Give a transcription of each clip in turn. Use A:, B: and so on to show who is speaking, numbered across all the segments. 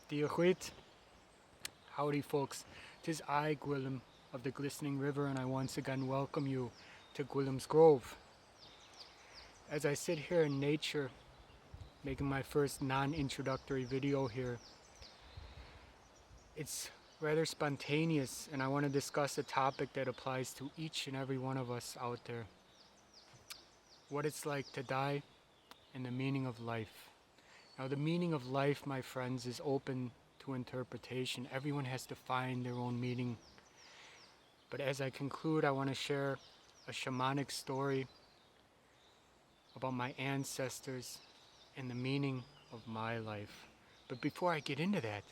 A: Diachwit. Howdy folks, 'tis I, Gwillem of the Glistening River, and I once again welcome you to Gwillem's Grove. As I sit here in nature, making my first non-introductory video here, it's rather spontaneous, and I want to discuss a topic that applies to each and every one of us out there. What it's like to die and the meaning of life. Now, the meaning of life, my friends, is open to interpretation. Everyone has to find their own meaning. But as I conclude, I want to share a shamanic story about my ancestors and the meaning of my life. But before I get into that,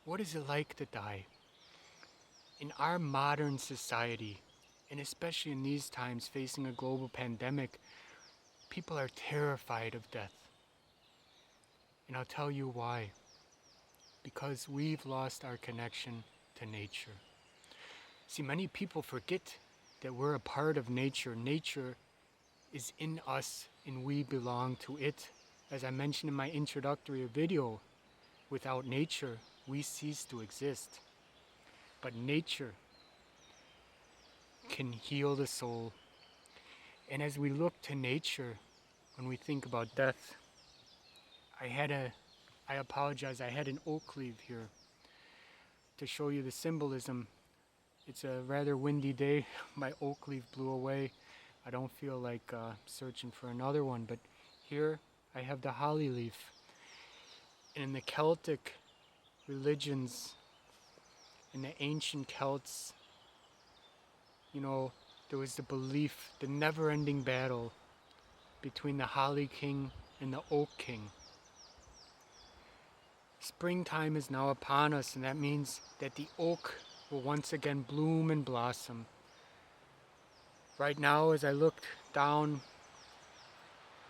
A: what is it like to die? In our modern society, and especially in these times facing a global pandemic, people are terrified of death. And I'll tell you why. Because we've lost our connection to nature. See, many people forget that we're a part of nature. Nature is in us and we belong to it. As I mentioned in my introductory video, without nature, we cease to exist. But nature can heal the soul. And as we look to nature, when we think about death, I had an oak leaf here to show you the symbolism. It's a rather windy day. My oak leaf blew away. I don't feel like searching for another one, but here I have the holly leaf. And in the Celtic religions, in the ancient Celts, there was the belief, the never-ending battle between the holly king and the oak king. Springtime is now upon us, and that means that the oak will once again bloom and blossom. Right now, as I look down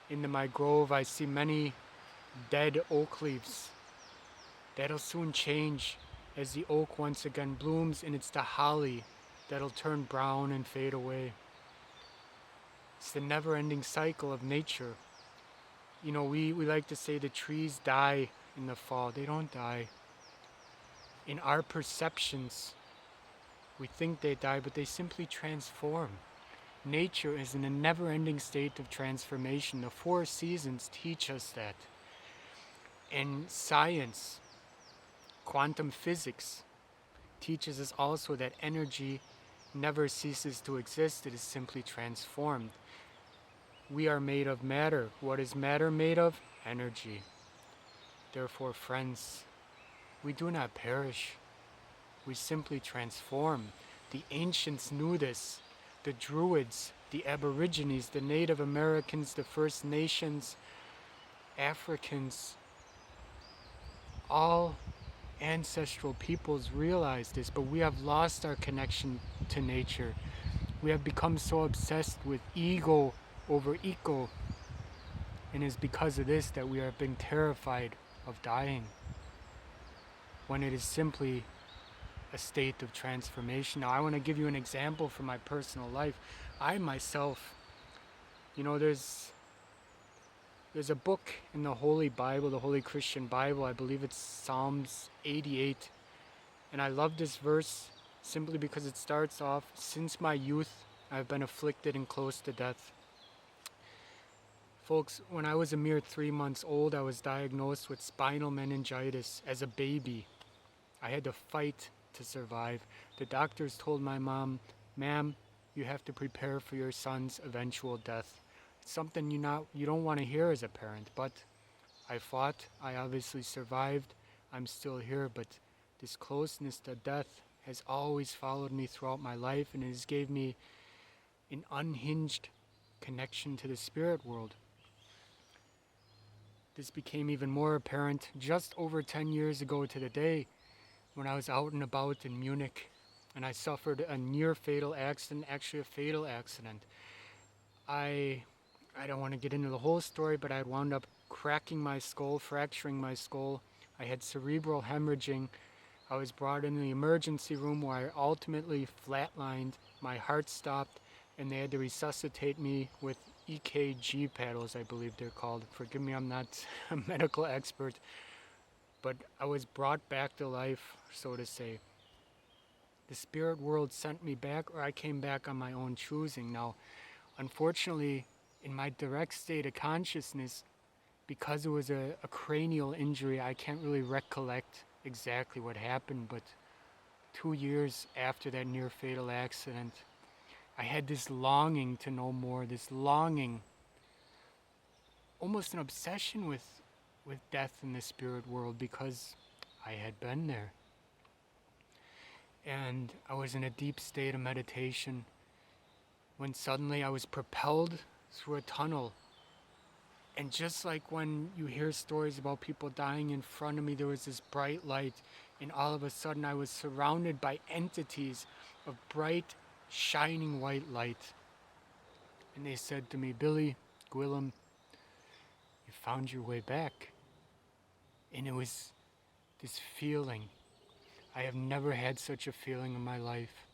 A: into my grove, I see many dead oak leaves. That'll soon change as the oak once again blooms, and it's the holly that'll turn brown and fade away. It's the never-ending cycle of nature. We like to say the trees die in the fall. They don't die. In our perceptions, we think they die, but they simply transform. Nature is in a never-ending state of transformation. The 4 seasons teach us that. And science, quantum physics, teaches us also that energy never ceases to exist. It is simply transformed. We are made of matter. What is matter made of? Energy. Therefore, friends, we do not perish. We simply transform. The ancients knew this. The Druids, the Aborigines, the Native Americans, the First Nations, Africans, all ancestral peoples realized this, but we have lost our connection to nature. We have become so obsessed with ego over eco, and it's because of this that we are being terrified of dying, when it is simply a state of transformation. Now, I want to give you an example from my personal life. I myself, there's a book in the Holy Bible, the Holy Christian Bible. I believe it's Psalms 88. And I love this verse simply because it starts off, "Since my youth, I've been afflicted and close to death." Folks, when I was a mere 3 months old, I was diagnosed with spinal meningitis as a baby. I had to fight to survive. The doctors told my mom, "Ma'am, you have to prepare for your son's eventual death." It's something you don't want to hear as a parent, but I fought. I obviously survived. I'm still here, but this closeness to death has always followed me throughout my life, and it has gave me an unhinged connection to the spirit world. This became even more apparent just over 10 years ago to the day when I was out and about in Munich, and I suffered a near-fatal accident, actually a fatal accident. I don't want to get into the whole story, but I had wound up cracking my skull, fracturing my skull. I had cerebral hemorrhaging. I was brought into the emergency room where I ultimately flatlined. My heart stopped, and they had to resuscitate me with EKG paddles, I believe they're called. Forgive me, I'm not a medical expert. but I was brought back to life, so to say. The spirit world sent me back, or I came back on my own choosing. Now, unfortunately, in my direct state of consciousness, because it was a cranial injury, I can't really recollect exactly what happened, but 2 years after that near fatal accident, I had this longing to know more, this longing, almost an obsession with death in the spirit world, because I had been there. And I was in a deep state of meditation when suddenly I was propelled through a tunnel. And just like when you hear stories about people dying in front of me, there was this bright light, and all of a sudden I was surrounded by entities of bright, shining white light. And they said to me, "Billy, Gwillem, you found your way back." And it was this feeling. I have never had such a feeling in my life.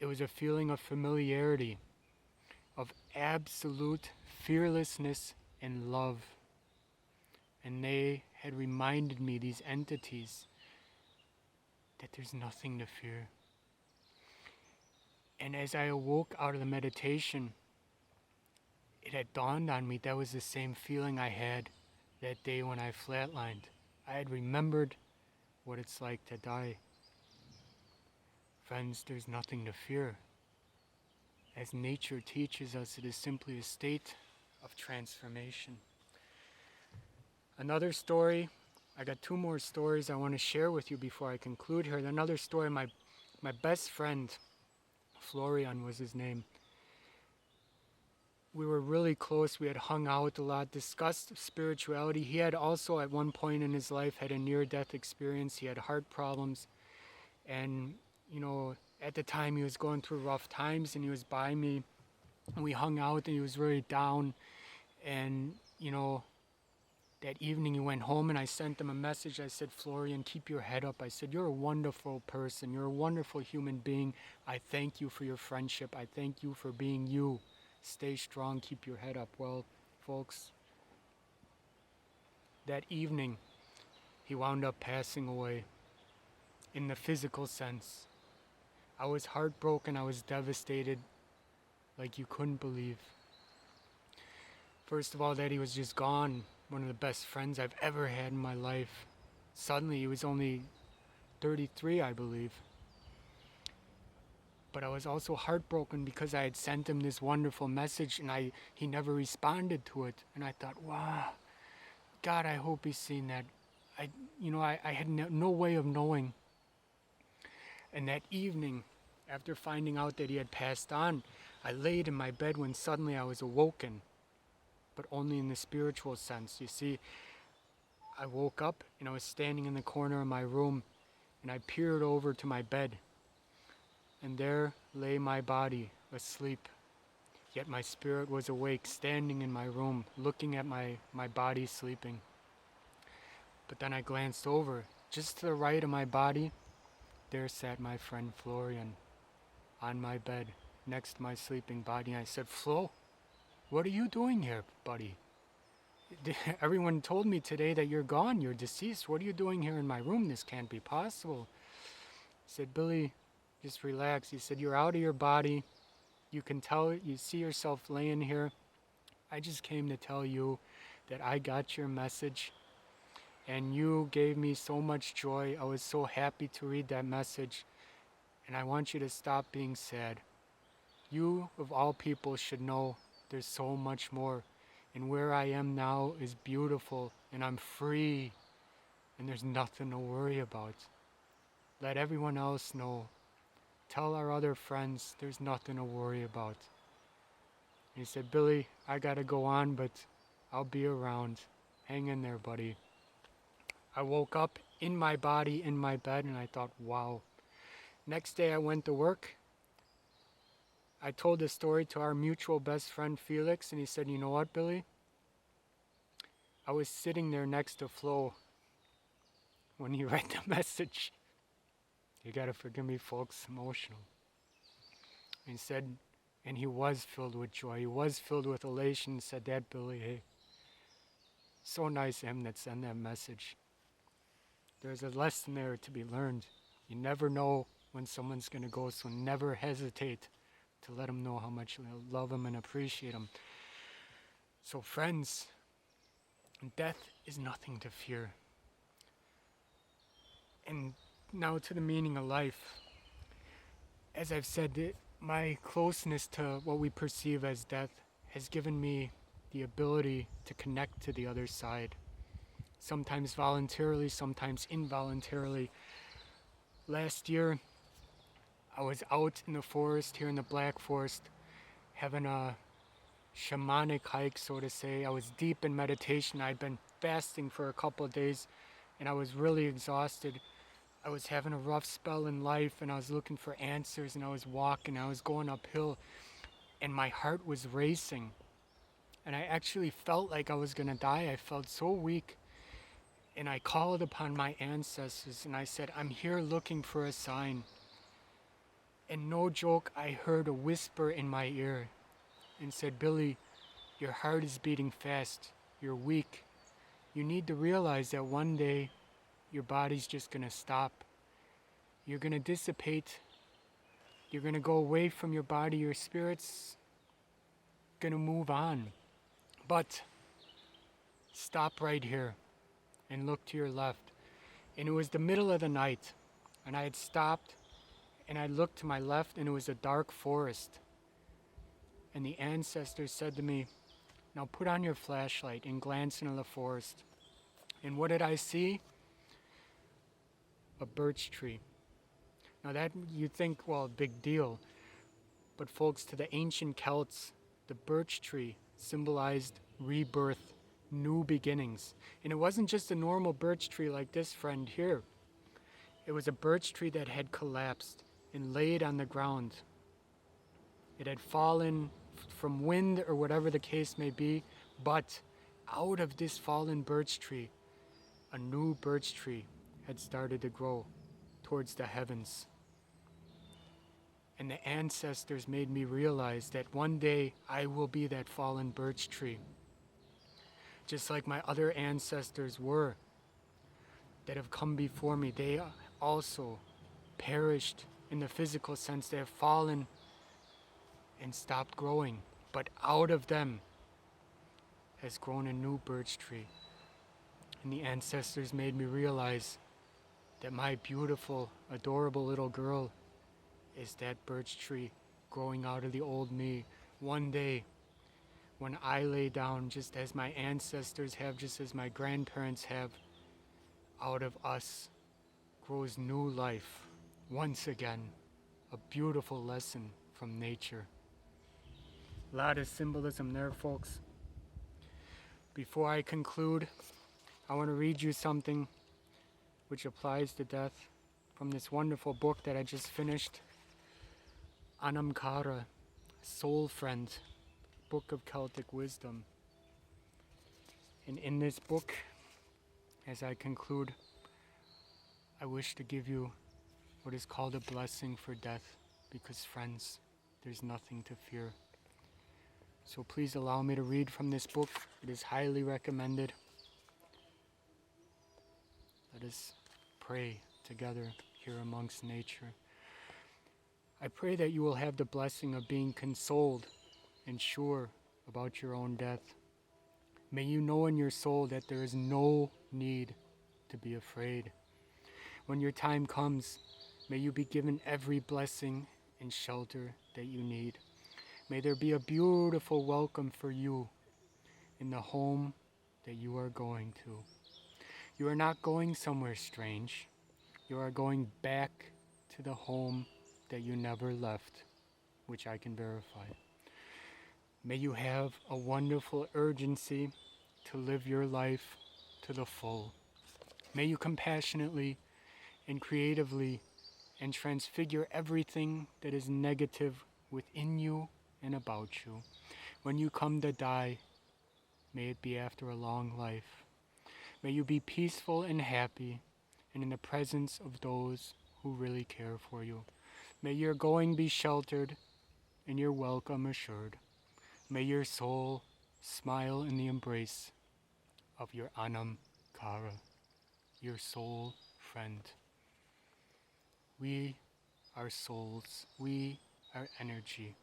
A: It was a feeling of familiarity, of absolute fearlessness and love. And they had reminded me, these entities, that there's nothing to fear. And as I awoke out of the meditation, it had dawned on me that was the same feeling I had that day when I flatlined. I had remembered what it's like to die. Friends, there's nothing to fear. As nature teaches us, it is simply a state of transformation. Another story, I got 2 more stories I want to share with you before I conclude here. Another story, my best friend, Florian was his name. We were really close. We had hung out a lot, discussed spirituality. He had also at one point in his life had a near-death experience. He had heart problems. And, at the time he was going through rough times, and he was by me. And we hung out, and he was really down. And, that evening he went home, and I sent him a message. I said, "Florian, keep your head up." I said, "You're a wonderful person. You're a wonderful human being. I thank you for your friendship. I thank you for being you. Stay strong, keep your head up." Well, folks, that evening he wound up passing away in the physical sense. I was heartbroken. I was devastated like you couldn't believe. First of all, that he was just gone. One of the best friends I've ever had in my life. Suddenly, he was only 33, I believe. But I was also heartbroken because I had sent him this wonderful message, and he never responded to it. And I thought, wow, God, I hope he's seen that. I had no way of knowing. And that evening, after finding out that he had passed on, I laid in my bed when suddenly I was awoken, but only in the spiritual sense. You see, I woke up and I was standing in the corner of my room, and I peered over to my bed, and there lay my body asleep. Yet my spirit was awake, standing in my room, looking at my body sleeping. But then I glanced over. Just to the right of my body, there sat my friend Florian on my bed, next to my sleeping body. And I said, "Flo, what are you doing here, buddy? Everyone told me today that you're gone, you're deceased. What are you doing here in my room? This can't be possible." He said, "Billy, just relax." He said, "You're out of your body. You can tell, you see yourself laying here. I just came to tell you that I got your message, and you gave me so much joy. I was so happy to read that message, and I want you to stop being sad. You, of all people, should know there's so much more, and where I am now is beautiful, and I'm free, and there's nothing to worry about. Let everyone else know. Tell our other friends there's nothing to worry about." And he said, "Billy, I gotta go on, but I'll be around. Hang in there, buddy." I woke up in my body, in my bed, and I thought, wow. Next day I went to work. I told the story to our mutual best friend Felix, and he said, "You know what, Billy? I was sitting there next to Flo when he read the message." You gotta forgive me, folks, emotional. And he said, and he was filled with joy. He was filled with elation. He said, "That Billy, hey, so nice of him that sent that message." There's a lesson there to be learned. You never know when someone's going to go, so never hesitate to let them know how much you love them and appreciate them. So friends, death is nothing to fear. And now to the meaning of life. As I've said, my closeness to what we perceive as death has given me the ability to connect to the other side. Sometimes voluntarily, sometimes involuntarily. Last year, I was out in the forest, here in the Black Forest, having a shamanic hike, so to say. I was deep in meditation. I'd been fasting for a couple of days, and I was really exhausted. I was having a rough spell in life, and I was looking for answers, and I was walking, I was going uphill, and my heart was racing. And I actually felt like I was going to die. I felt so weak. And I called upon my ancestors, and I said, I'm here looking for a sign. And no joke, I heard a whisper in my ear and said, Billy, your heart is beating fast. You're weak. You need to realize that one day your body's just going to stop. You're going to dissipate. You're going to go away from your body. Your spirit's going to move on. But stop right here and look to your left. And it was the middle of the night, and I had stopped, and I looked to my left, and it was a dark forest. And the ancestors said to me, now put on your flashlight and glance into the forest. And what did I see? A birch tree. Now that you'd think, well, big deal. But folks, to the ancient Celts, the birch tree symbolized rebirth, new beginnings. And it wasn't just a normal birch tree like this friend here. It was a birch tree that had collapsed and laid on the ground. It had fallen from wind or whatever the case may be, but out of this fallen birch tree, a new birch tree had started to grow towards the heavens. And the ancestors made me realize that one day I will be that fallen birch tree. Just like my other ancestors were that have come before me, they also perished in the physical sense. They have fallen and stopped growing. But out of them has grown a new birch tree. And the ancestors made me realize that my beautiful, adorable little girl is that birch tree growing out of the old me. One day, when I lay down, just as my ancestors have, just as my grandparents have, out of us grows new life. Once again, a beautiful lesson from nature. A lot of symbolism there, folks. Before I conclude, I want to read you something which applies to death from this wonderful book that I just finished, Anamkara, Soul Friend, Book of Celtic Wisdom. And in this book, as I conclude, I wish to give you what is called a blessing for death, because friends, there's nothing to fear. So please allow me to read from this book. It is highly recommended. Let us pray together here amongst nature. I pray that you will have the blessing of being consoled and sure about your own death. May you know in your soul that there is no need to be afraid. When your time comes, may you be given every blessing and shelter that you need. May there be a beautiful welcome for you in the home that you are going to. You are not going somewhere strange. You are going back to the home that you never left, which I can verify. May you have a wonderful urgency to live your life to the full. May you compassionately and creatively and transfigure everything that is negative within you and about you. When you come to die, may it be after a long life. May you be peaceful and happy and in the presence of those who really care for you. May your going be sheltered and your welcome assured. May your soul smile in the embrace of your Anam Kara. Your soul friend. We are souls. We are energy.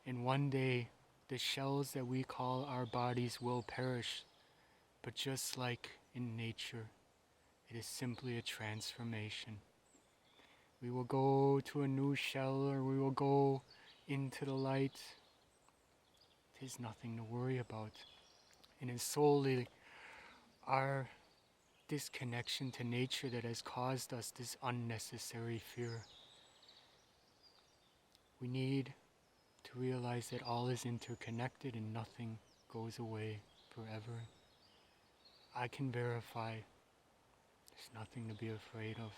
A: And one day, the shells that we call our bodies will perish. But just like in nature, it is simply a transformation. We will go to a new shell, or we will go into the light. It is nothing to worry about. And it's solely our disconnection to nature that has caused us this unnecessary fear. We need to realize that all is interconnected and nothing goes away forever. I can verify there's nothing to be afraid of.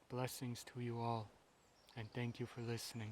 A: Blessings to you all, and thank you for listening.